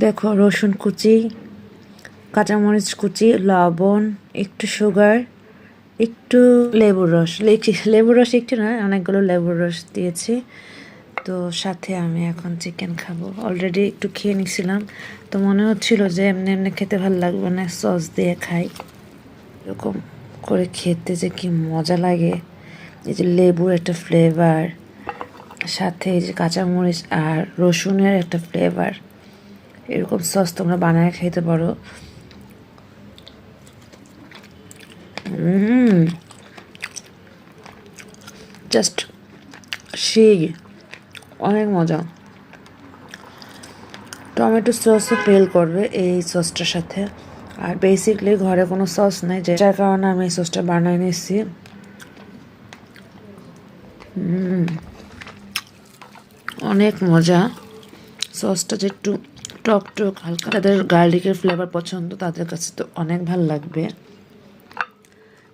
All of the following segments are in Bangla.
দেখো রসুন কুচি, কাঁচামরিচ কুচি, লবণ, একটু সুগার, একটু লেবুর রস, লেবুর রস একটু না, অনেকগুলো লেবুর রস দিয়েছি। তো সাথে আমি এখন চিকেন খাবো। অলরেডি একটু খেয়ে নিছিলাম, তো মনে হচ্ছিল যে এমনি এমনি খেতে ভালো লাগবে না, সস দিয়ে খাই। এরকম করে খেতে যে কি মজা লাগে, এই যে লেবুর একটা ফ্লেভার, সাথে এই যে কাঁচামরিচ আর রসুনের একটা ফ্লেভার। এরকম সস তোমরা বানায় খেতে পারো। জাস্ট সেই অনেক মজা। টমেটো সসও ফেল করবে এই সসটার সাথে। আর বেসিকলি ঘরে কোনো সস নেই, যার কারণে আমি এই সসটা বানিয়ে নিচ্ছি। অনেক মজা। সসটা যে একটু টক টক হালকা, তাদের গার্লিকের ফ্লেভার পছন্দ তাদের কাছে তো অনেক ভালো লাগবে।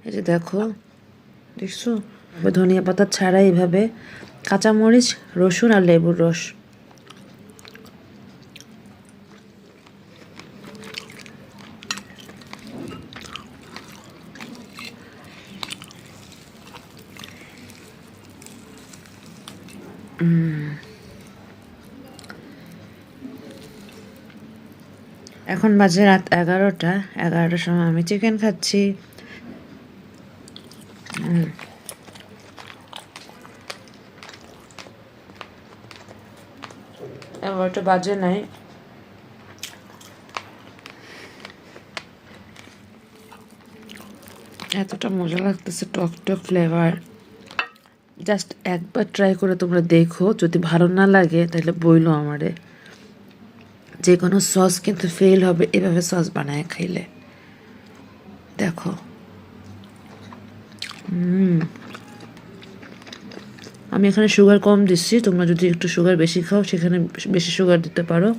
এই যে দেখো, দেখছো ধনিয়া পাতা ছাড়া এইভাবে কাঁচামরিচ, রসুন আর লেবুর রস। এখন বাজে রাত 11টা। 11টার সময় আমি চিকেন খাচ্ছি। এগারোটা বাজে নাই, এতটা মজা লাগতেছে, টক টক ফ্লেভার। জাস্ট একবার ট্রাই করে তোমরা দেখো, যদি ভালো না লাগে তাহলে বইলো আমারে। যে কোনো সস কিন্তু ফেল হবে এভাবে সস বানায় খাইলে। দেখো, আমি এখানে সুগার কম দিচ্ছি, তোমরা যদি একটু সুগার বেশি খাও সেখানে বেশি সুগার দিতে পারো।